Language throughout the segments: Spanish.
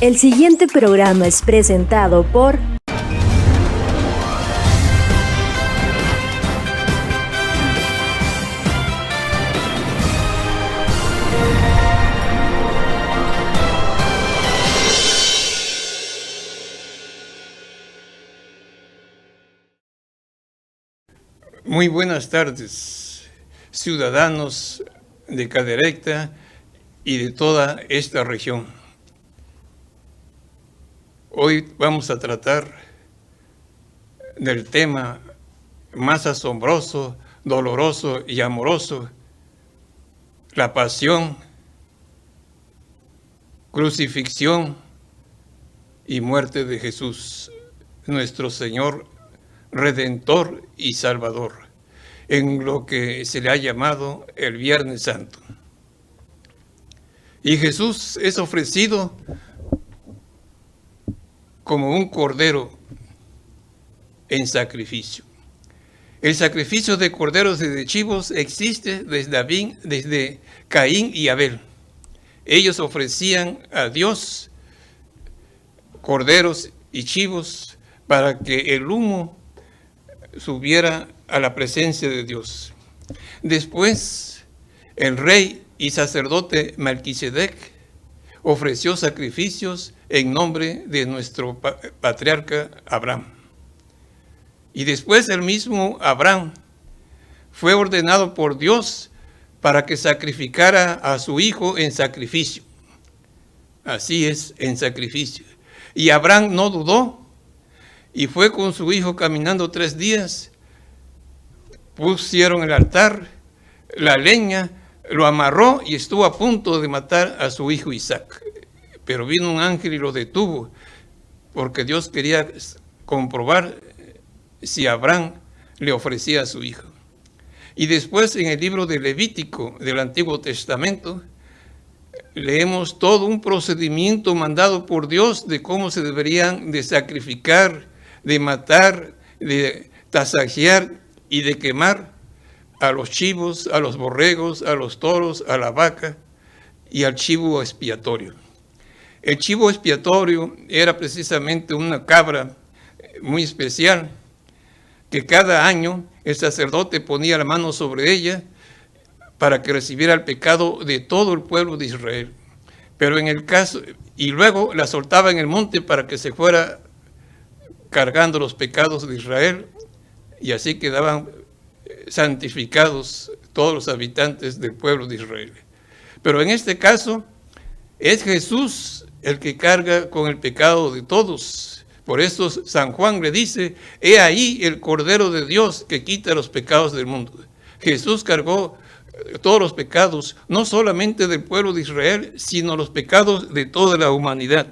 El siguiente programa es presentado por... Muy buenas tardes, ciudadanos de Cadereyta y de toda esta región. Hoy vamos a tratar del tema más asombroso, doloroso y amoroso, la pasión, crucifixión y muerte de Jesús, nuestro Señor Redentor y Salvador, en lo que se le ha llamado el Viernes Santo. Y Jesús es ofrecido como un cordero en sacrificio. El sacrificio de corderos y de chivos existe desde Caín y Abel. Ellos ofrecían a Dios corderos y chivos para que el humo subiera a la presencia de Dios. Después, el rey y sacerdote Melquisedec ofreció sacrificios en nombre de nuestro patriarca Abraham. Y después el mismo Abraham fue ordenado por Dios para que sacrificara a su hijo en sacrificio. Así es, en sacrificio. Y Abraham no dudó y fue con su hijo caminando 3 días. Pusieron el altar, la leña, lo amarró y estuvo a punto de matar a su hijo Isaac. Pero vino un ángel y lo detuvo, porque Dios quería comprobar si Abraham le ofrecía a su hijo. Y después en el libro de Levítico del Antiguo Testamento, leemos todo un procedimiento mandado por Dios de cómo se deberían de sacrificar, de matar, de tasajear y de quemar a los chivos, a los borregos, a los toros, a la vaca y al chivo expiatorio. El chivo expiatorio era precisamente una cabra muy especial que cada año el sacerdote ponía la mano sobre ella para que recibiera el pecado de todo el pueblo de Israel. Pero en el caso, y luego la soltaba en el monte para que se fuera cargando los pecados de Israel, y así quedaban santificados todos los habitantes del pueblo de Israel. Pero en este caso es Jesús el que carga con el pecado de todos. Por eso San Juan le dice: he ahí el Cordero de Dios que quita los pecados del mundo. Jesús cargó todos los pecados, no solamente del pueblo de Israel, sino los pecados de toda la humanidad.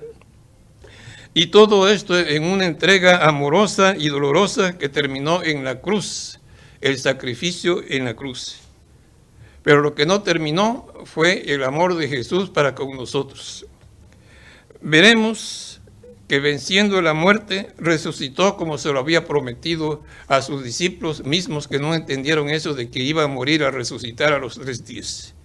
Y todo esto en una entrega amorosa y dolorosa que terminó en la cruz, el sacrificio en la cruz. Pero lo que no terminó fue el amor de Jesús para con nosotros. Veremos que venciendo la muerte, resucitó como se lo había prometido a sus discípulos mismos que no entendieron eso de que iba a morir a resucitar a los 3 días.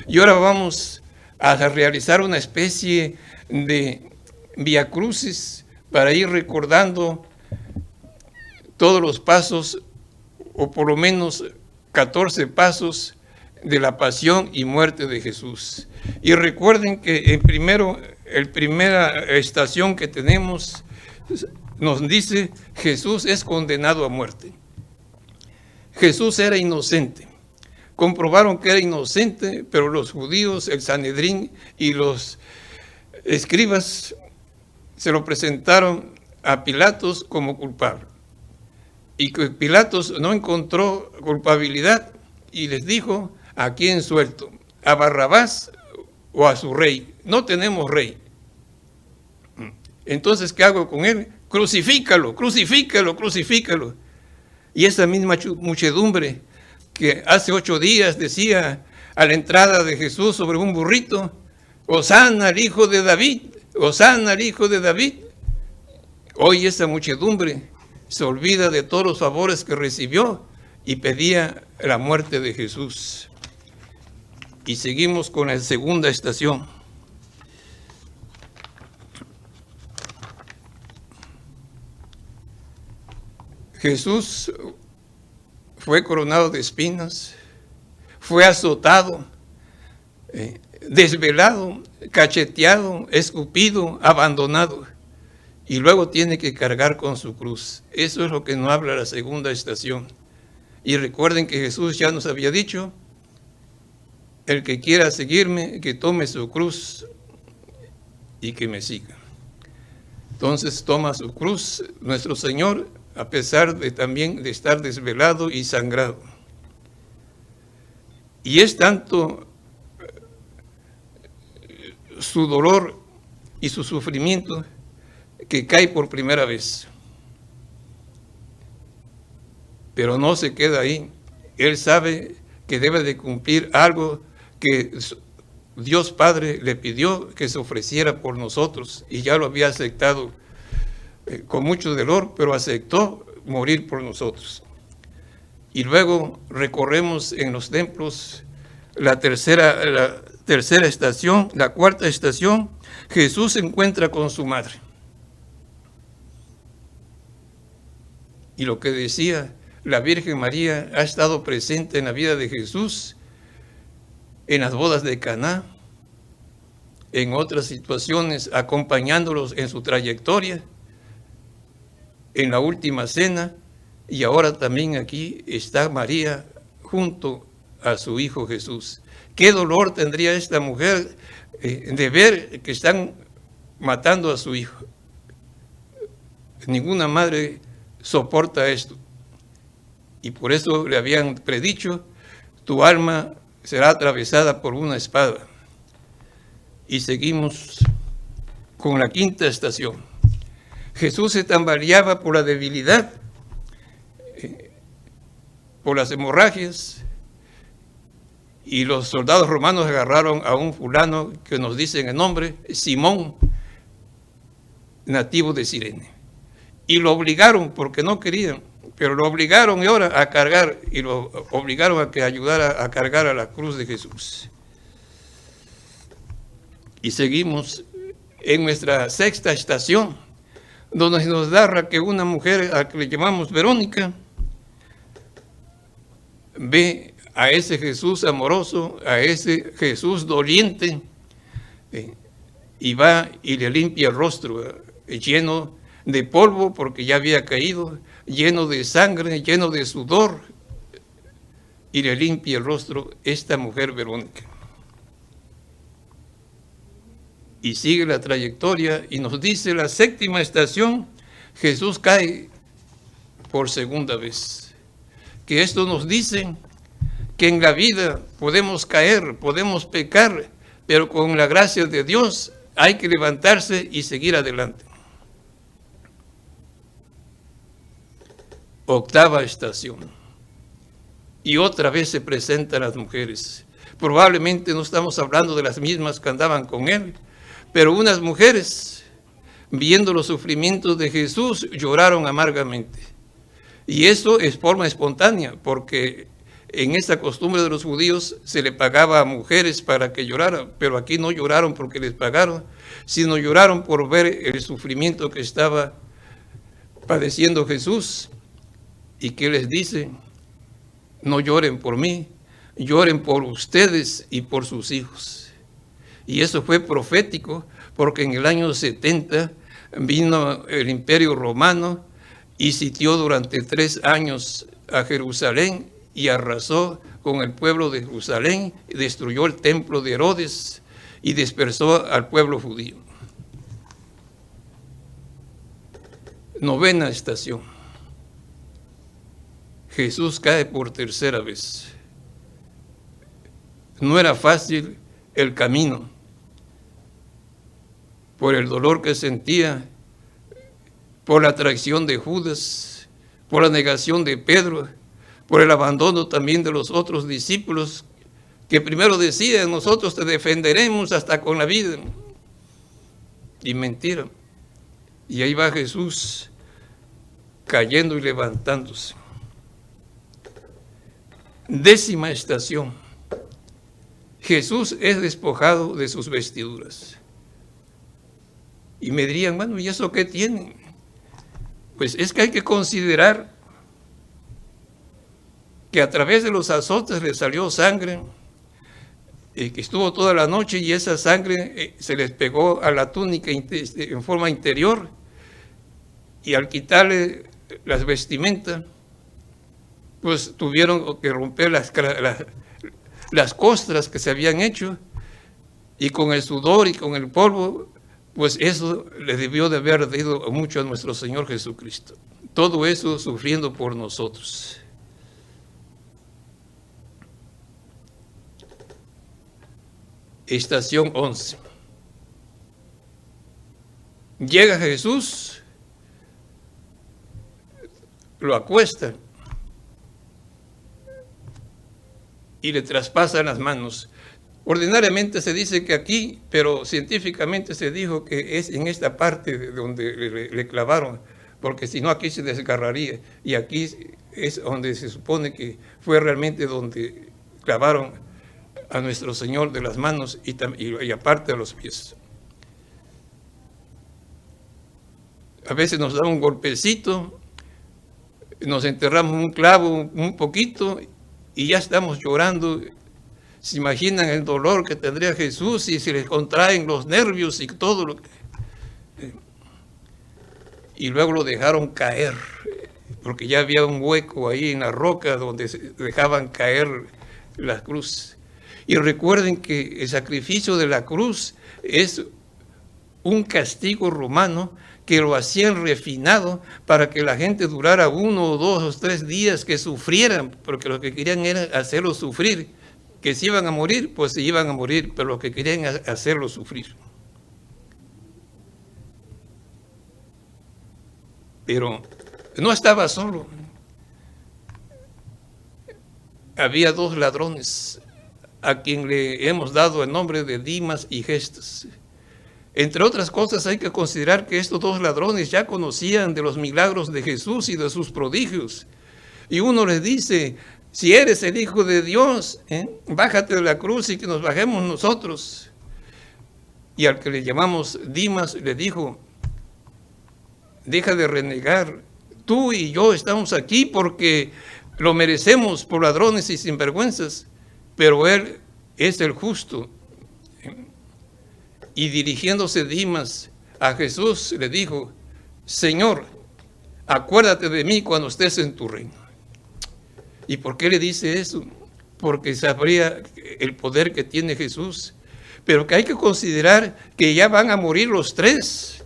Y ahora vamos a realizar una especie de Vía Crucis para ir recordando todos los pasos, o por lo menos 14 pasos de la pasión y muerte de Jesús. Y recuerden que la primera estación que tenemos nos dice: Jesús es condenado a muerte. Jesús era inocente. Comprobaron que era inocente, pero los judíos, el Sanedrín y los escribas se lo presentaron a Pilatos como culpable. Y Pilatos no encontró culpabilidad y les dijo: ¿a quién suelto? ¿A Barrabás o a su rey? No tenemos rey. Entonces, ¿qué hago con él? Crucifícalo, crucifícalo, crucifícalo. Y esa misma muchedumbre que hace 8 días decía a la entrada de Jesús sobre un burrito: Hosana al hijo de David, Hosana al hijo de David. Hoy esa muchedumbre se olvida de todos los favores que recibió y pedía la muerte de Jesús. Y seguimos con la segunda estación. Jesús fue coronado de espinas, fue azotado, desvelado, cacheteado, escupido, abandonado, y luego tiene que cargar con su cruz. Eso es lo que nos habla la segunda estación. Y recuerden que Jesús ya nos había dicho: el que quiera seguirme, que tome su cruz y que me siga. Entonces toma su cruz nuestro Señor, a pesar de también de estar desvelado y sangrado. Y es tanto su dolor y su sufrimiento que cae por primera vez. Pero no se queda ahí. Él sabe que debe de cumplir algo que Dios Padre le pidió que se ofreciera por nosotros, y ya lo había aceptado con mucho dolor, pero aceptó morir por nosotros. Y luego recorremos en los templos la tercera estación, la cuarta estación. Jesús se encuentra con su madre. Y lo que decía, la Virgen María ha estado presente en la vida de Jesús, en las bodas de Caná, en otras situaciones, acompañándolos en su trayectoria, en la última cena, y ahora también aquí está María junto a su Hijo Jesús. ¿Qué dolor tendría esta mujer de ver que están matando a su hijo? Ninguna madre soporta esto. Y por eso le habían predicho: tu alma será atravesada por una espada. Y seguimos con la quinta estación. Jesús se tambaleaba por la debilidad, por las hemorragias, y los soldados romanos agarraron a un fulano que nos dicen el nombre, Simón, nativo de Cirene. Y lo obligaron, porque no querían, pero lo obligaron ahora a cargar, y lo obligaron a que ayudara a cargar a la cruz de Jesús. Y seguimos en nuestra sexta estación, donde nos narra que una mujer a la que le llamamos Verónica ve a ese Jesús amoroso, a ese Jesús doliente, y va y le limpia el rostro, lleno de polvo porque ya había caído, lleno de sangre, lleno de sudor, y le limpia el rostro esta mujer Verónica. Y sigue la trayectoria y nos dice la séptima estación: Jesús cae por segunda vez. Que esto nos dice que en la vida podemos caer, podemos pecar, pero con la gracia de Dios hay que levantarse y seguir adelante. Octava estación. Y otra vez se presentan las mujeres. Probablemente no estamos hablando de las mismas que andaban con él, pero unas mujeres, viendo los sufrimientos de Jesús, lloraron amargamente. Y eso es forma espontánea, porque en esta costumbre de los judíos se le pagaba a mujeres para que lloraran, pero aquí no lloraron porque les pagaron, sino lloraron por ver el sufrimiento que estaba padeciendo Jesús. ¿Y qué les dice? No lloren por mí, lloren por ustedes y por sus hijos. Y eso fue profético, porque en el año 70 vino el Imperio Romano y sitió durante 3 años a Jerusalén y arrasó con el pueblo de Jerusalén, destruyó el templo de Herodes y dispersó al pueblo judío. Novena estación. Jesús cae por tercera vez. No era fácil el camino, por el dolor que sentía, por la traición de Judas, por la negación de Pedro, por el abandono también de los otros discípulos, que primero decían: nosotros te defenderemos hasta con la vida. Y mentira. Y ahí va Jesús cayendo y levantándose. Décima estación. Jesús es despojado de sus vestiduras. Y me dirían: bueno, ¿y eso qué tiene? Pues es que hay que considerar que a través de los azotes le salió sangre, que estuvo toda la noche y esa sangre se les pegó a la túnica en forma interior, y al quitarle las vestimentas, pues tuvieron que romper las costras que se habían hecho, y con el sudor y con el polvo, pues eso le debió de haber dado mucho a nuestro Señor Jesucristo. Todo eso sufriendo por nosotros. Estación 11. Llega Jesús, lo acuesta y le traspasan las manos. Ordinariamente se dice que aquí, pero científicamente se dijo que es en esta parte de donde le clavaron, porque si no aquí se desgarraría, y aquí es donde se supone que fue realmente donde clavaron a nuestro Señor de las manos y aparte de los pies. A veces nos da un golpecito, nos enterramos un clavo un poquito y ya estamos llorando. ¿Se imaginan el dolor que tendría Jesús si se le contraen los nervios y todo lo que... Y luego lo dejaron caer, porque ya había un hueco ahí en la roca donde se dejaban caer la cruz. Y recuerden que el sacrificio de la cruz es un castigo romano que lo hacían refinado para que la gente durara 1 o 2 o 3 días que sufrieran, porque lo que querían era hacerlos sufrir. Que si iban a morir, pues se iban a morir, pero lo que querían es hacerlos sufrir. Pero no estaba solo. Había 2 ladrones a quien le hemos dado el nombre de Dimas y Gestas. Entre otras cosas, hay que considerar que estos 2 ladrones ya conocían de los milagros de Jesús y de sus prodigios. Y uno les dice: si eres el Hijo de Dios, bájate de la cruz y que nos bajemos nosotros. Y al que le llamamos Dimas le dijo: deja de renegar, tú y yo estamos aquí porque lo merecemos por ladrones y sinvergüenzas, pero él es el justo. Y dirigiéndose Dimas a Jesús le dijo: Señor, acuérdate de mí cuando estés en tu reino. ¿Y por qué le dice eso? Porque sabría el poder que tiene Jesús, pero que hay que considerar que ya van a morir los 3,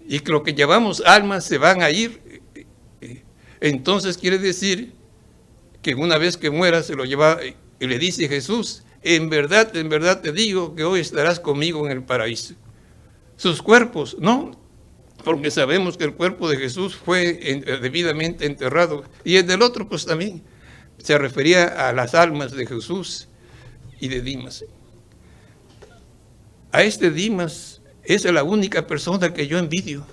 y que lo que llevamos almas se van a ir. Entonces quiere decir que una vez que muera se lo lleva, y le dice Jesús: en verdad te digo que hoy estarás conmigo en el paraíso. Sus cuerpos, no, porque sabemos que el cuerpo de Jesús fue debidamente enterrado, y el del otro pues también se refería a las almas de Jesús y de Dimas. A este Dimas es la única persona que yo envidio.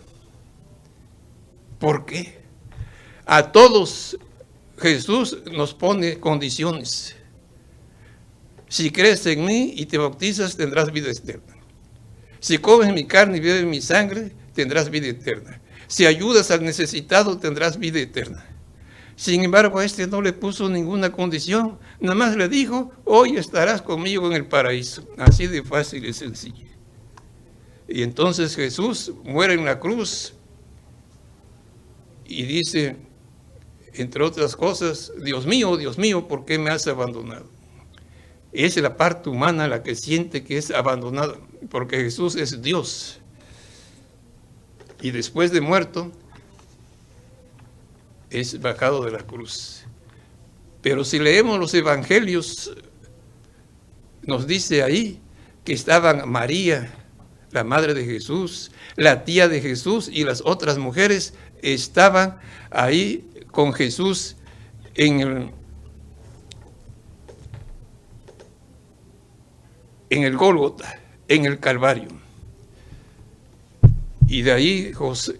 ¿Por qué? A todos Jesús nos pone condiciones. Si crees en mí y te bautizas, tendrás vida eterna. Si comes mi carne y bebes mi sangre, tendrás vida eterna. Si ayudas al necesitado, tendrás vida eterna. Sin embargo, a este no le puso ninguna condición. Nada más le dijo: hoy estarás conmigo en el paraíso. Así de fácil y sencillo. Y entonces Jesús muere en la cruz y dice, entre otras cosas: Dios mío, ¿por qué me has abandonado? Es la parte humana la que siente que es abandonada, porque Jesús es Dios. Y después de muerto, es bajado de la cruz. Pero si leemos los evangelios, nos dice ahí que estaban María, la madre de Jesús, la tía de Jesús y las otras mujeres estaban ahí con Jesús en el Gólgota, en el Calvario. Y de ahí José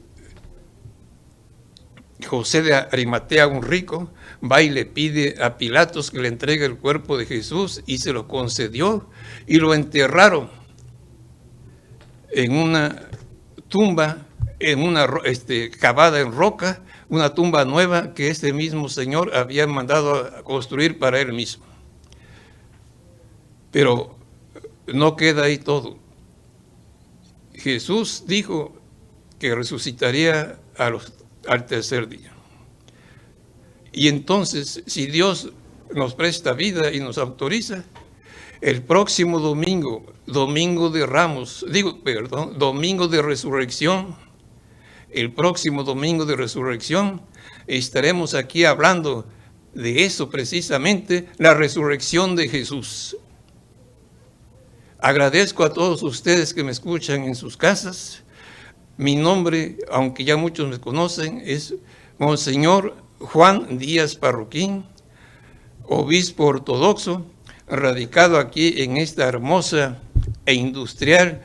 de Arimatea, un rico, va y le pide a Pilatos que le entregue el cuerpo de Jesús, y se lo concedió, y lo enterraron en una tumba cavada en roca, una tumba nueva que este mismo Señor había mandado a construir para Él mismo. Pero no queda ahí todo. Jesús dijo que resucitaría al tercer día. Y entonces, si Dios nos presta vida y nos autoriza, el próximo domingo, domingo de resurrección, el próximo domingo de resurrección, estaremos aquí hablando de eso precisamente, la resurrección de Jesús. Agradezco a todos ustedes que me escuchan en sus casas. Mi nombre, aunque ya muchos me conocen, es Monseñor Juan Díaz Parroquín, obispo ortodoxo, radicado aquí en esta hermosa e industrial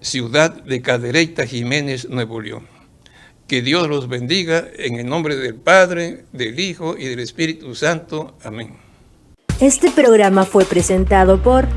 ciudad de Cadereyta, Jiménez, Nuevo León. Que Dios los bendiga en el nombre del Padre, del Hijo y del Espíritu Santo. Amén. Este programa fue presentado por